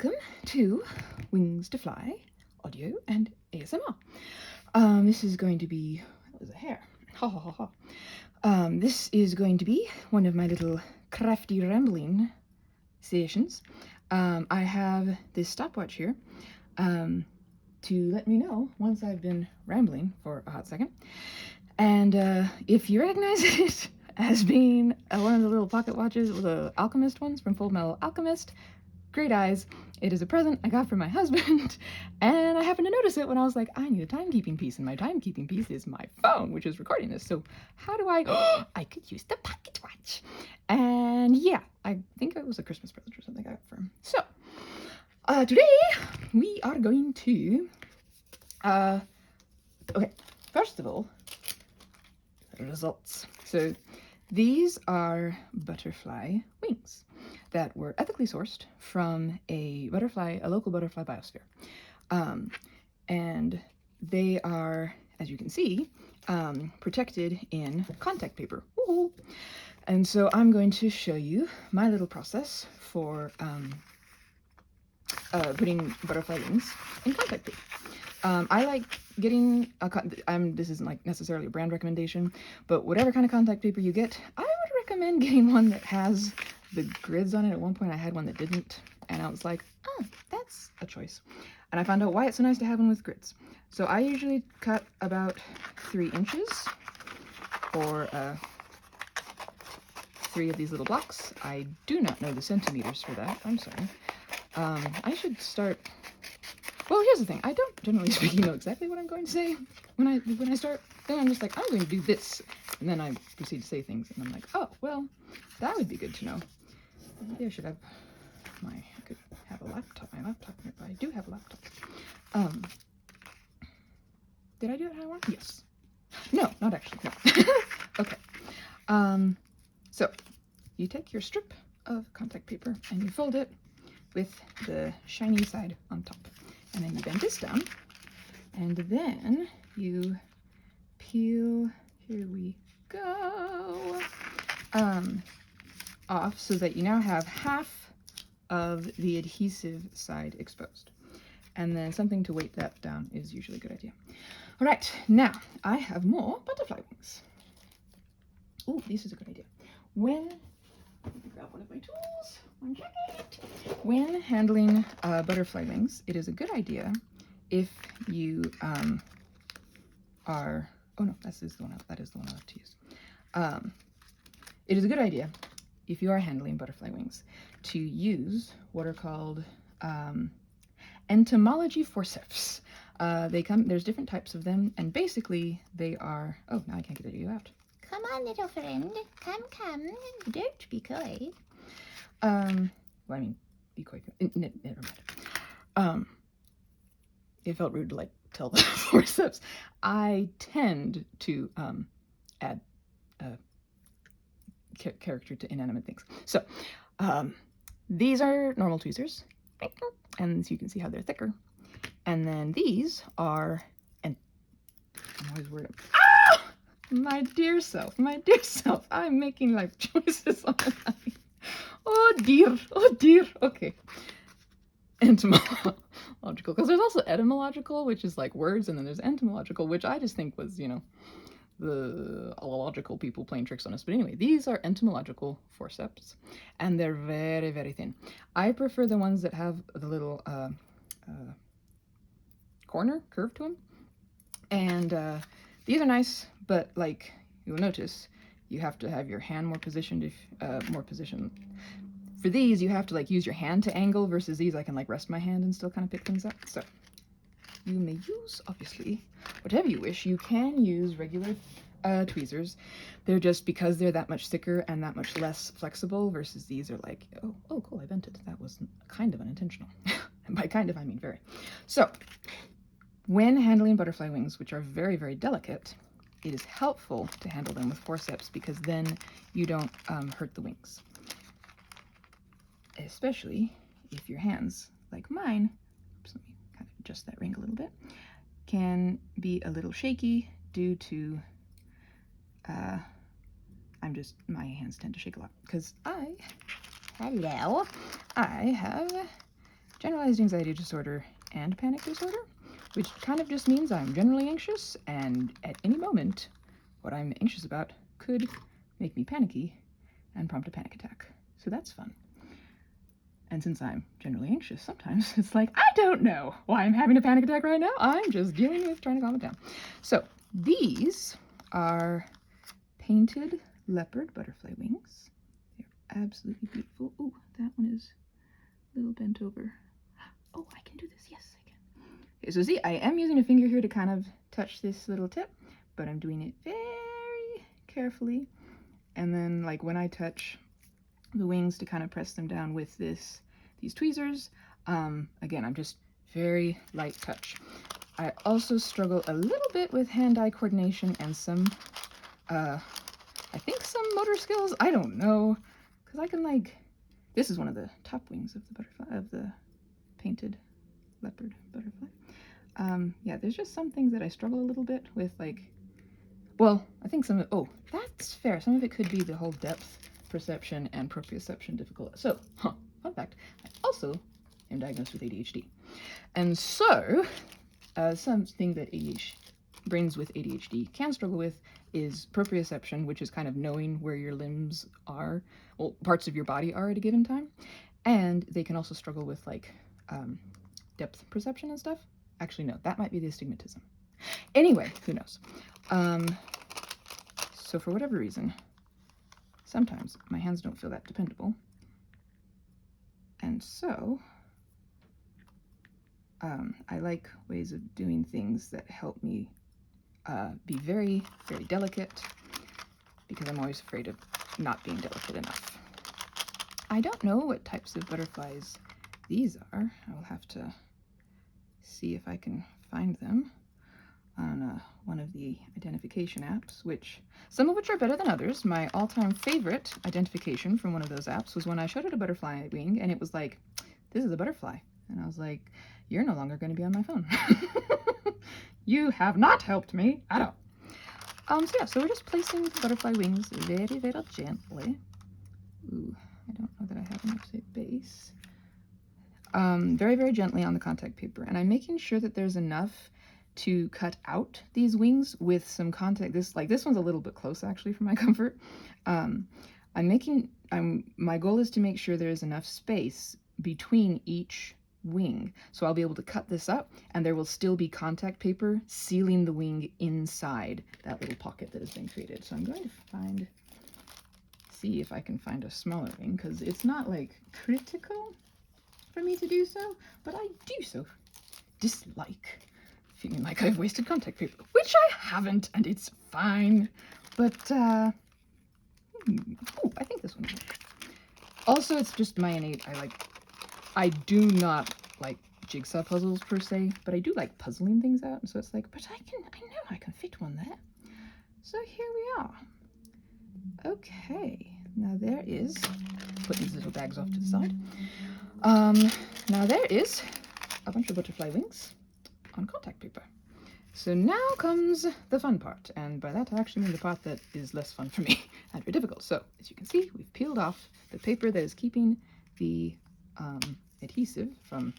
Welcome to Wings to Fly audio and ASMR. This is going to be, that was a hair, ha ha ha ha. This is going to be one of my little crafty rambling sessions. I have this stopwatch here to let me know once I've been rambling for a hot second. And if you recognize it as being one of the little pocket watches, the Alchemist ones from Full Metal Alchemist, great eyes. It is a present I got from my husband, and I happened to notice it when I was like, I need a timekeeping piece, and my timekeeping piece is my phone, which is recording this. So how do I could use the pocket watch. And yeah, I think it was a Christmas present or something I got for him. So today we are going to okay, first of all, results. So these are butterfly wings that were ethically sourced from a local butterfly biosphere. And they are, as you can see, protected in contact paper. Woo-hoo. And so I'm going to show you my little process for putting butterfly wings in contact paper. I like getting this isn't like necessarily a brand recommendation, but whatever kind of contact paper you get, I would recommend getting one that has the grids on it. At one point I had one that didn't, and I was like, oh, that's a choice. And I found out why it's so nice to have one with grids. So I usually cut about 3 inches or 3 of these little blocks. I do not know the centimeters for that. I'm sorry. I should start. Well, here's the thing. I don't, generally speaking, know exactly what I'm going to say when I start. Then I'm just like, I'm going to do this, and then I proceed to say things, and I'm like, oh, well, that would be good to know. Maybe I should have I could have a laptop. My laptop nearby. I do have a laptop. Did I do it how I want? Yes. No, not actually. No. Okay. So you take your strip of contact paper and you fold it with the shiny side on top. And then you bend this down, and then you peel, here we go, off so that you now have half of the adhesive side exposed. And then something to weight that down is usually a good idea. All right, now I have more butterfly wings. Oh, this is a good idea. Let me grab one of my tools. 1 second. When handling butterfly wings, it is a good idea if you are. Oh no, that is the one I love to use. It is a good idea if you are handling butterfly wings to use what are called entomology forceps. There's different types of them, and basically they are. Oh, now I can't get you out. Come on, little friend. Come. Don't be coy. Well, I mean, be coy. Never mind. It felt rude to like tell the forceps. I tend to add character to inanimate things. So these are normal tweezers, and so you can see how they're thicker. And then these are, and I'm always worried. Ah! My dear self, I'm making life choices on the night. Oh dear, okay. Entomological, because there's also etymological, which is like words, and then there's entomological, which I just think was, the logical people playing tricks on us. But anyway, these are entomological forceps, and they're very, very thin. I prefer the ones that have the little corner curve to them, and these are nice, but like you'll notice, you have to have your hand more positioned. For these, you have to like use your hand to angle, versus these I can like rest my hand and still kind of pick things up. So you may use, obviously, whatever you wish. You can use regular tweezers. They're just, because they're that much thicker and that much less flexible, versus these are like, oh cool, I bent it. That was kind of unintentional. And by kind of, I mean very. So when handling butterfly wings, which are very, very delicate, it is helpful to handle them with forceps, because then you don't hurt the wings. Especially if your hands, like mine, oops, let me kind of adjust that ring a little bit, can be a little shaky due to, my hands tend to shake a lot, because I have generalized anxiety disorder and panic disorder, which kind of just means I'm generally anxious, and at any moment, what I'm anxious about could make me panicky and prompt a panic attack. So that's fun. And since I'm generally anxious, sometimes it's like, I don't know why I'm having a panic attack right now. I'm just dealing with trying to calm it down. So these are painted leopard butterfly wings. They're absolutely beautiful. Oh, that one is a little bent over. Oh, I can do this. Yes, I can. Okay, so see, I am using a finger here to kind of touch this little tip, but I'm doing it very carefully. And then, like, when I touch the wings, to kind of press them down with these tweezers. Again, I'm just very light touch. I also struggle a little bit with hand-eye coordination and some, I think some motor skills. I don't know, because I can, like, this is one of the top wings of the butterfly, of the painted leopard butterfly. Yeah, there's just some things that I struggle a little bit with, like, well, I think some of, oh, that's fair. Some of it could be the whole depth perception and proprioception difficult. So, fun fact, I also am diagnosed with ADHD. And so, something that brains with ADHD can struggle with is proprioception, which is kind of knowing where your limbs are, well, parts of your body are at a given time. And they can also struggle with, like, depth perception and stuff. Actually, no, that might be the astigmatism. Anyway, who knows? So for whatever reason, sometimes my hands don't feel that dependable. And so, I like ways of doing things that help me be very, very delicate, because I'm always afraid of not being delicate enough. I don't know what types of butterflies these are. I'll have to see if I can find them on one of the identification apps, some of which are better than others. My all-time favorite identification from one of those apps was when I showed it a butterfly wing, and it was like, this is a butterfly. And I was like, you're no longer going to be on my phone. You have not helped me at all. So yeah, so we're just placing the butterfly wings very, very gently. Ooh, I don't know that I have enough base. Very, very gently on the contact paper. And I'm making sure that there's enough to cut out these wings with some contact. This one's a little bit close actually for my comfort. My goal is to make sure there's enough space between each wing. So I'll be able to cut this up, and there will still be contact paper sealing the wing inside that little pocket that has been created. So I'm going to see if I can find a smaller wing, because it's not like critical for me to do so, but I do so dislike feeling like I've wasted contact paper, which I haven't, and it's fine. But I think this one works. Also, it's just my innate, I do not like jigsaw puzzles per se, but I do like puzzling things out, and so it's like, but I know I can fit one there. So here we are. Okay, now there is, put these little bags off to the side. Now there is a bunch of butterfly wings on contact paper. So now comes the fun part, and by that I actually mean the part that is less fun for me and very difficult. So as you can see, we've peeled off the paper that is keeping the adhesive from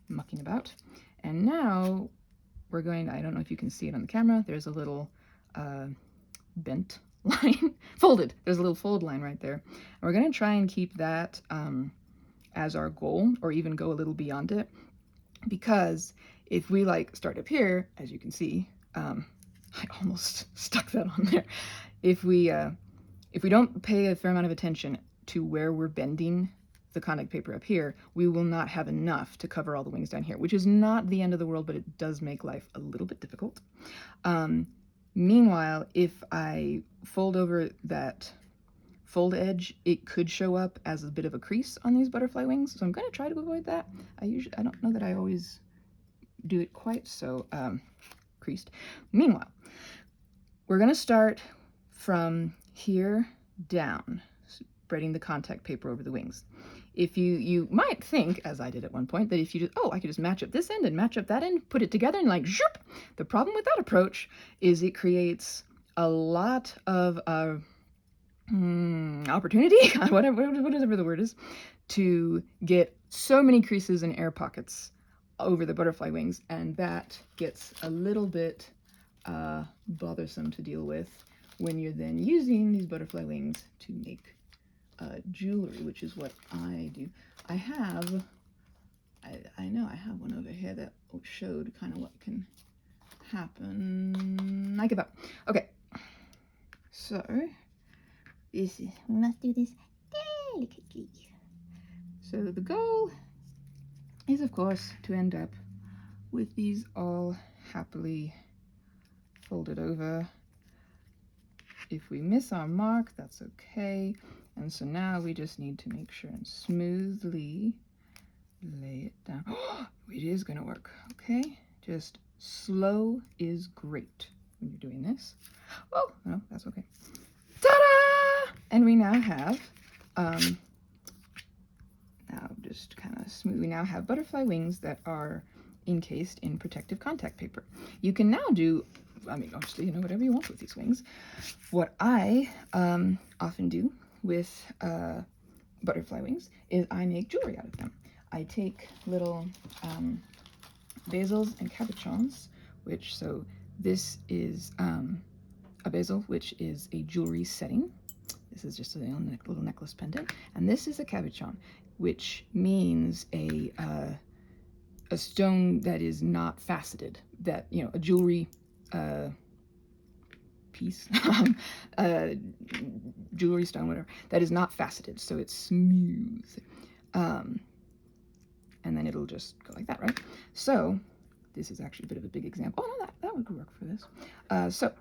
mucking about, and now we're going, I don't know if you can see it on the camera, there's a little bent line, folded, there's a little fold line right there, and we're going to try and keep that as our goal, or even go a little beyond it, because if we start up here, as you can see, I almost stuck that on there. If we don't pay a fair amount of attention to where we're bending the contact paper up here, we will not have enough to cover all the wings down here, which is not the end of the world, but it does make life a little bit difficult. Meanwhile, if I fold over that fold edge, it could show up as a bit of a crease on these butterfly wings, so I'm going to try to avoid that. I don't know that I always do it quite so creased. Meanwhile, we're going to start from here down, spreading the contact paper over the wings. If you might think, as I did at one point, that if you just, I could just match up this end and match up that end, put it together and zoop. The problem with that approach is it creates a lot of opportunity, whatever the word is, to get so many creases and air pockets over the butterfly wings, and that gets a little bit bothersome to deal with when you're then using these butterfly wings to make jewelry, which is what I do. I know I have one over here that showed kind of what can happen. I give up. Okay, so we must do this delicately. So the goal is, of course, to end up with these all happily folded over. If we miss our mark, that's okay. And so now we just need to make sure and smoothly lay it down. Oh, it is going to work, okay? Just slow is great when you're doing this. Oh, no, that's okay. Ta-da! And we now have, now just kind of smooth, we now have butterfly wings that are encased in protective contact paper. You can now do, I mean, obviously, you know, whatever you want with these wings. What I often do with butterfly wings is I make jewelry out of them. I take little basils and cabochons, which, so this is a basil, which is a jewelry setting. This is just a little necklace pendant. And this is a cabochon, which means a stone that is not faceted, that, you know, a jewelry piece, jewelry stone, whatever, that is not faceted, so it's smooth. And then it'll just go like that, right? So this is actually a bit of a big example. Oh, no, that would work for this. So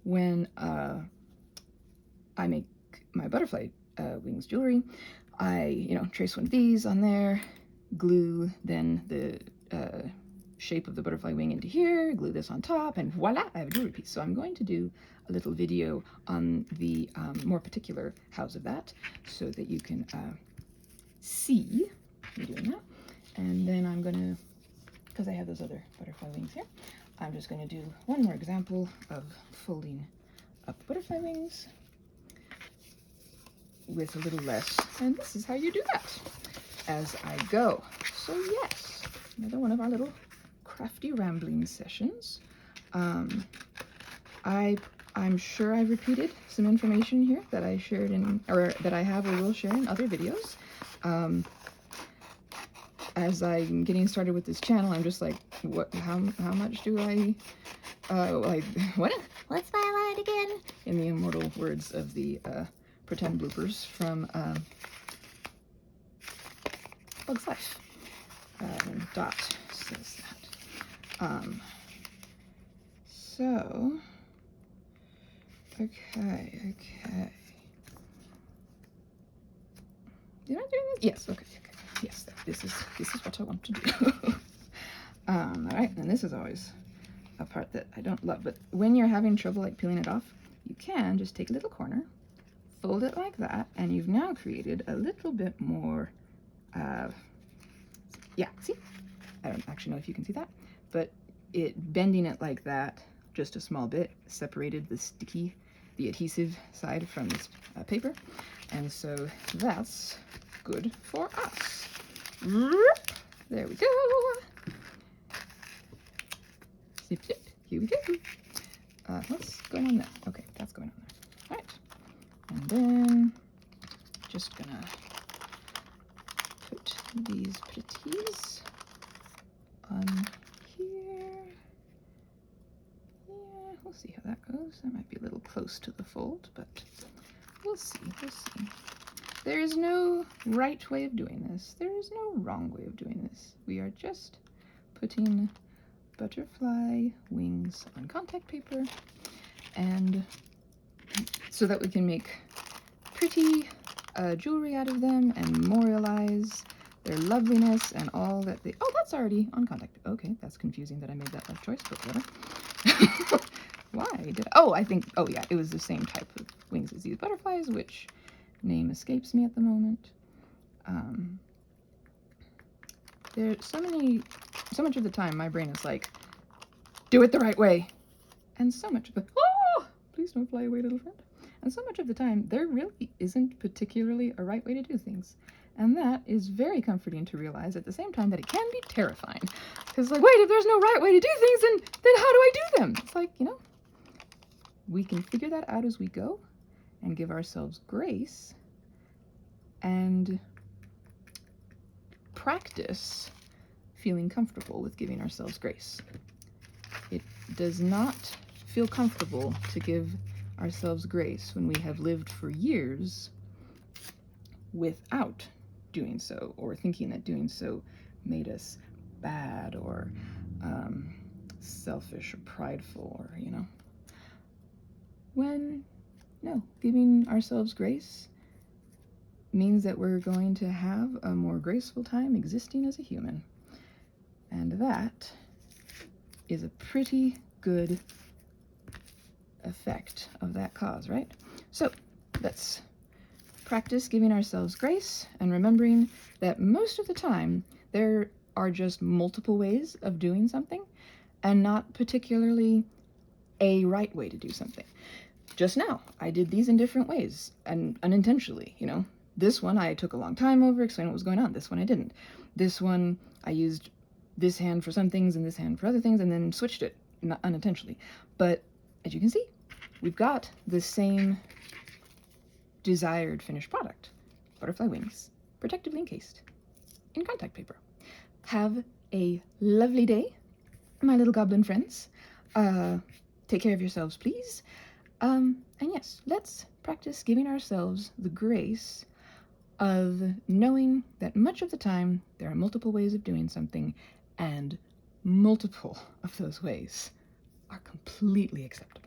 when I make my butterfly wings jewelry, I, you know, trace one of these on there, glue then the shape of the butterfly wing into here, glue this on top, and voila, I have a jewelry piece. So I'm going to do a little video on the more particular hows of that, so that you can see me doing that. And then I'm gonna, because I have those other butterfly wings here, I'm just gonna do one more example of folding up butterfly wings with a little less, and this is how you do that as I go. So yes, another one of our little crafty rambling sessions. I'm sure I repeated some information here that I shared in, or that I have or will share in other videos. As I'm getting started with this channel, I'm just like, what? How much do I? Like what? What's my line again? In the immortal words of the pretend bloopers from Bug's Life. Dot says that. So, okay. Did I do this? Yes, okay. Yes, this is what I want to do. All right, and this is always a part that I don't love, but when you're having trouble like peeling it off, you can just take a little corner, fold it like that, and you've now created a little bit more, yeah, see? I don't actually know if you can see that, but bending it like that, just a small bit, separated the adhesive side from this paper, and so that's good for us. There we go. Zip, zip. Here we go. Let's go on there. Okay, that's going on there. All right, and then just gonna put these pretties on here. Yeah, we'll see how that goes. That might be a little close to the fold, but we'll see. There is no right way of doing this. There is no wrong way of doing this. We are just putting butterfly wings on contact paper, and so that we can make pretty jewelry out of them and memorialize their loveliness and all that they... Oh, that's already on contact. Okay, that's confusing that I made that life choice, but whatever. Why did I... Oh, I think... Oh, yeah, it was the same type of wings as these butterflies, which name escapes me at the moment. There's so much of the time my brain is like, do it the right way. And so much of the... Oh! Please don't fly away, little friend. And so much of the time, there really isn't particularly a right way to do things. And that is very comforting to realize at the same time that it can be terrifying. Because, like, wait, if there's no right way to do things, then how do I do them? It's like, we can figure that out as we go and give ourselves grace and practice feeling comfortable with giving ourselves grace. It does not feel comfortable to give ourselves grace when we have lived for years without doing so, or thinking that doing so made us bad or selfish or prideful, or when no, giving ourselves grace means that we're going to have a more graceful time existing as a human, and that is a pretty good effect of that cause, right? So let's practice giving ourselves grace and remembering that most of the time there are just multiple ways of doing something and not particularly a right way to do something. Just now, I did these in different ways and unintentionally, This one I took a long time over explaining what was going on. This one I didn't. This one I used this hand for some things and this hand for other things and then switched it unintentionally. But as you can see, we've got the same desired finished product. Butterfly wings, protectively encased in contact paper. Have a lovely day, my little goblin friends. Take care of yourselves, please. And yes, let's practice giving ourselves the grace of knowing that much of the time there are multiple ways of doing something, and multiple of those ways are completely acceptable.